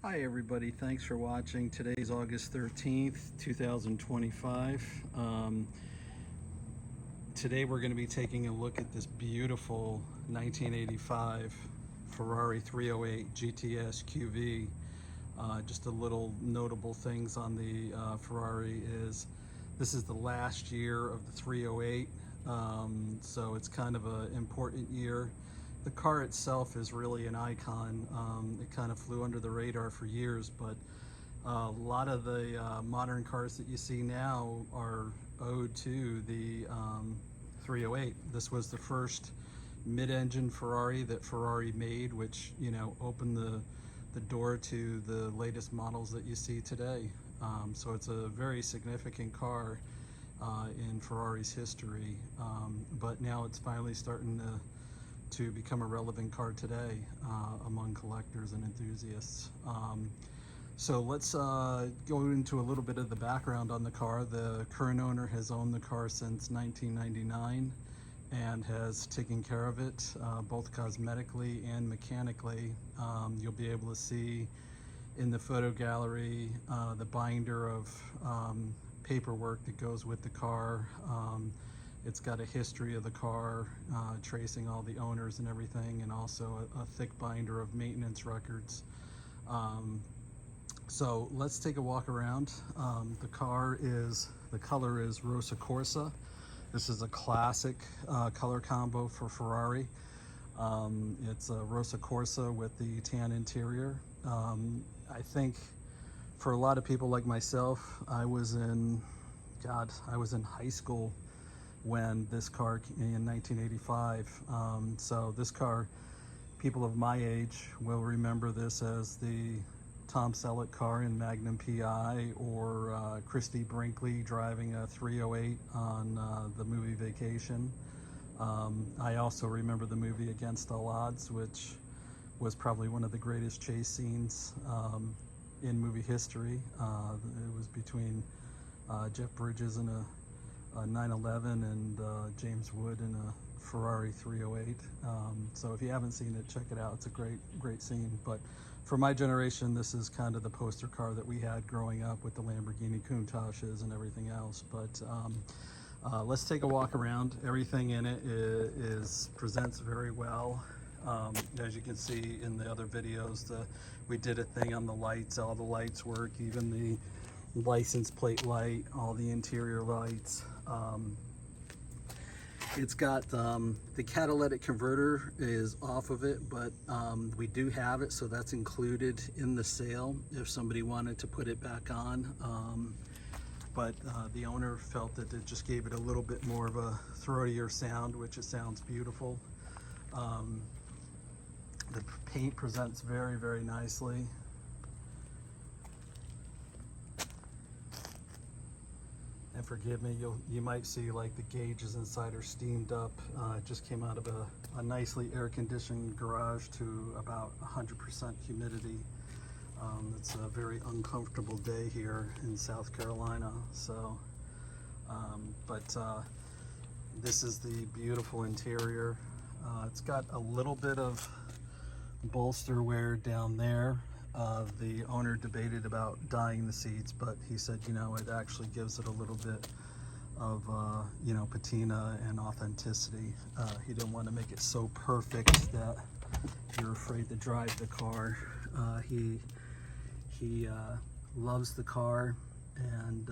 Hi everybody, thanks for watching. Today's August 13th, 2025. Today we're going to be taking a look at this beautiful 1985 Ferrari 308 GTS QV. Just a little notable things on the Ferrari is this is the last year of the 308, so it's kind of an important year. The car itself is really an icon. It kind of flew under the radar for years, but a lot of the modern cars that you see now are owed to the 308. This was the first mid-engine Ferrari that Ferrari made, which, you know, opened the door to the latest models that you see today. So it's a very significant car in Ferrari's history, but now it's finally starting to become a relevant car today among collectors and enthusiasts. So let's go into a little bit of the background on the car. The current owner has owned the car since 1999 and has taken care of it both cosmetically and mechanically. You'll be able to see in the photo gallery the binder of paperwork that goes with the car. It's got a history of the car, tracing all the owners and everything, and also a thick binder of maintenance records. So let's take a walk around. The color is Rosa Corsa. This is a classic color combo for Ferrari. It's a Rosa Corsa with the tan interior. I think for a lot of people like myself, I was in high school when this car in 1985. So this car, people of my age will remember this as the Tom Selleck car in Magnum PI, or Christy Brinkley driving a 308 on the movie Vacation. I also remember the movie Against All Odds, which was probably one of the greatest chase scenes in movie history. It was between Jeff Bridges and a 911 and James Wood in a Ferrari 308. So if you haven't seen it, check it out. It's a great scene. But for my generation, this is kind of the poster car that we had growing up with the Lamborghini Countaches and everything else. But let's take a walk around. Everything in it presents very well. As you can see in the other videos, we did a thing on the lights. All the lights work, even the license plate light, all the interior lights. It's got the catalytic converter is off of it, but we do have it, so that's included in the sale if somebody wanted to put it back on. But the owner felt that it just gave it a little bit more of a throatier sound, which it sounds beautiful. The paint presents very nicely. And forgive me, you might see like the gauges inside are steamed up. It just came out of a nicely air-conditioned garage to about 100% humidity. It's a very uncomfortable day here in South Carolina. So, this is the beautiful interior. It's got a little bit of bolster wear down there. The owner debated about dyeing the seats, but he said, you know, it actually gives it a little bit of, you know, patina and authenticity. He didn't want to make it so perfect that you're afraid to drive the car. He loves the car, and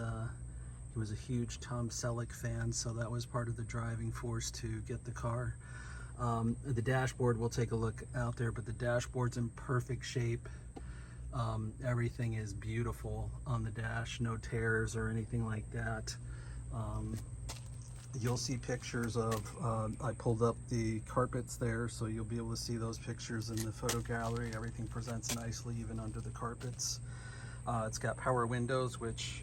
he was a huge Tom Selleck fan, so that was part of the driving force to get the car. The dashboard, we'll take a look out there, but the dashboard's in perfect shape. Everything is beautiful on the dash, no tears or anything like that. You'll see pictures of, I pulled up the carpets there, so you'll be able to see those pictures in the photo gallery. Everything presents nicely even under the carpets. It's got power windows, which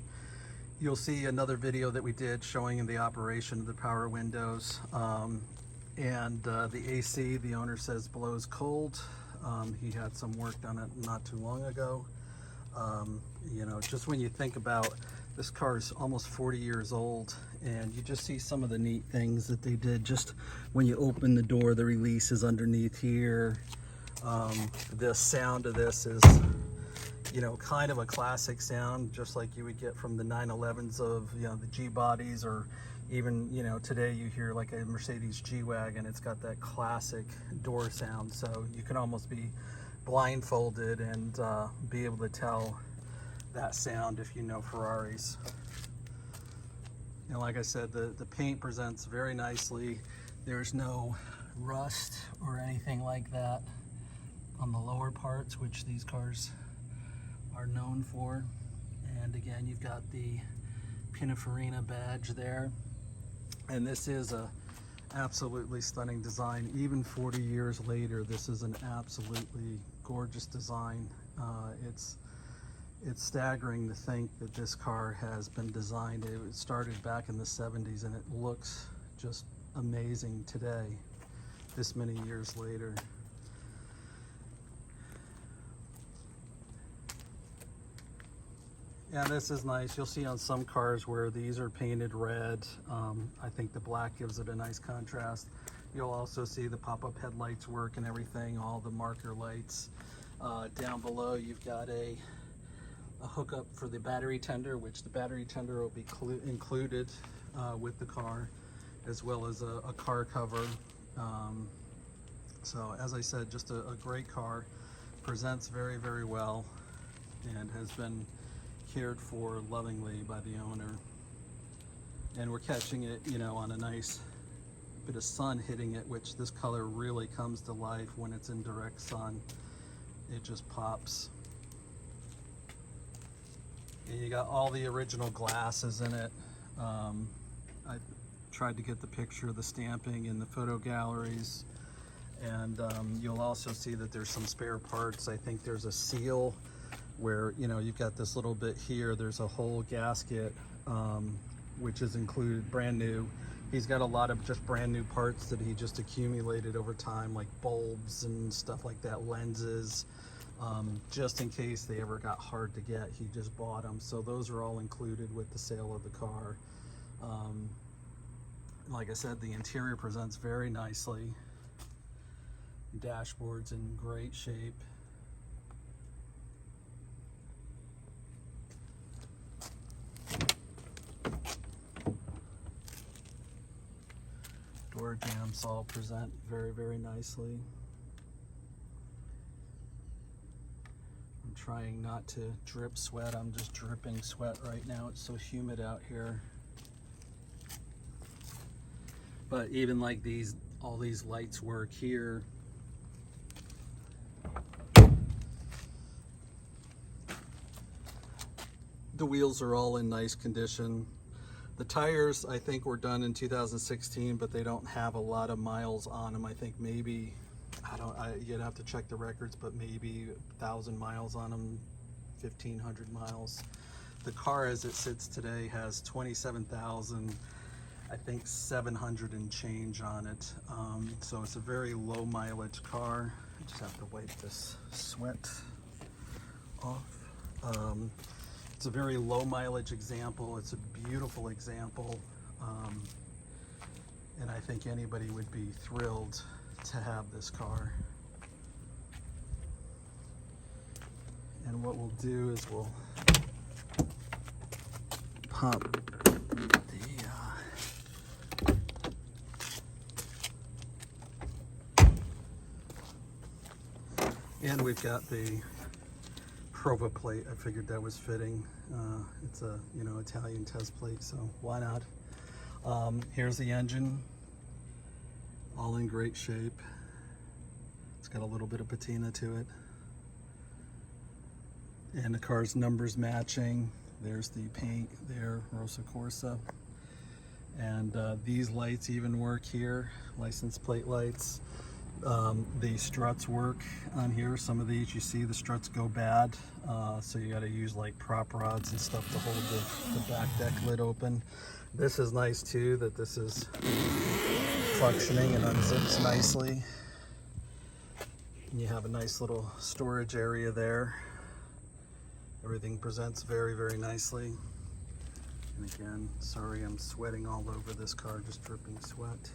you'll see another video that we did showing the operation of the power windows. And the AC, the owner says, blows cold. He had some work done it not too long ago. You know, just when you think about this car is almost 40 years old, and you just see some of the neat things that they did. Just when you open the door, the release is underneath here. The sound of this you know, kind of a classic sound, just like you would get from the 911s of, you know, the G bodies, or even, you know, today you hear like a Mercedes G-Wagon. It's got that classic door sound, so you can almost be blindfolded and be able to tell that sound if you know Ferraris. And like I said, the paint presents very nicely. There's no rust or anything like that on the lower parts, which these cars are known for. And again, you've got the Pininfarina badge there. And this is a absolutely stunning design. Even 40 years later, this is an absolutely gorgeous design. It's staggering to think that this car has been designed. It started back in the 70s, and it looks just amazing today, this many years later. Yeah, this is nice. You'll see on some cars where these are painted red. I think the black gives it a nice contrast. You'll also see the pop-up headlights work and everything, all the marker lights. Down below, you've got a hookup for the battery tender, which the battery tender will be included with the car, as well as a car cover. So as I said, just a great car. Presents very, very well, and has been cared for lovingly by the owner. And we're catching it, you know, on a nice bit of sun hitting it, which this color really comes to life when it's in direct sun. It just pops. And you got all the original glasses in it. I tried to get the picture of the stamping in the photo galleries. And you'll also see that there's some spare parts. I think there's a seal where, you know, you've got this little bit here. There's a whole gasket, which is included, brand new. He's got a lot of just brand new parts that he just accumulated over time, like bulbs and stuff like that, lenses. Just in case they ever got hard to get, he just bought them. So those are all included with the sale of the car. Like I said, the interior presents very nicely. Dashboard's in great shape. Door jambs all present very, very nicely. I'm trying not to drip sweat. I'm just dripping sweat right now. It's so humid out here. But even like these, all these lights work here. The wheels are all in nice condition. The tires, I think, were done in 2016, but they don't have a lot of miles on them. I think maybe, you'd have to check the records, but maybe 1,000 miles on them, 1,500 miles. The car as it sits today has 27,000, I think 700 and change on it. So it's a very low mileage car. I just have to wipe this sweat off. It's a very low mileage example. It's a beautiful example. And I think anybody would be thrilled to have this car. And what we'll do is we'll pop and we've got the Prova plate. I figured that was fitting. It's a, you know, Italian test plate, so why not? Here's the engine, all in great shape. It's got a little bit of patina to it, and the car's numbers matching. There's the paint there, Rosa Corsa, and these lights even work here, license plate lights. The struts work on here. Some of these, you see the struts go bad, so you got to use like prop rods and stuff to hold the back deck lid open. This is nice too, that this is functioning and unzips nicely. And you have a nice little storage area there. Everything presents very, very nicely. And again, sorry I'm sweating all over this car, just dripping sweat.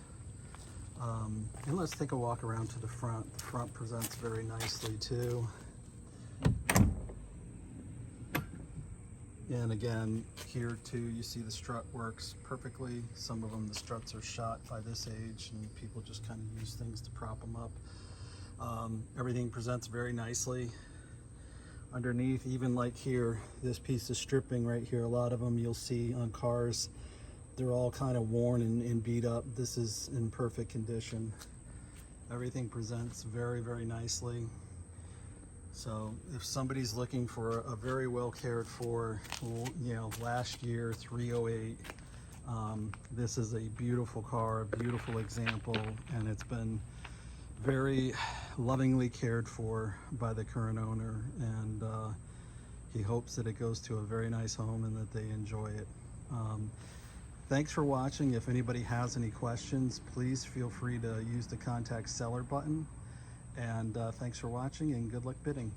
And let's take a walk around to the front. The front presents very nicely too. And again, here too, you see the strut works perfectly. Some of them, the struts are shot by this age and people just kind of use things to prop them up. Everything presents very nicely. Underneath, even like here, this piece of stripping right here, a lot of them you'll see on cars, they're all kind of worn and beat up. This is in perfect condition. Everything presents very, very nicely. So if somebody's looking for a very well cared for, you know, last year 308, this is a beautiful car, a beautiful example, and it's been very lovingly cared for by the current owner, and he hopes that it goes to a very nice home and that they enjoy it. Thanks for watching. If anybody has any questions, please feel free to use the contact seller button. And thanks for watching, and good luck bidding.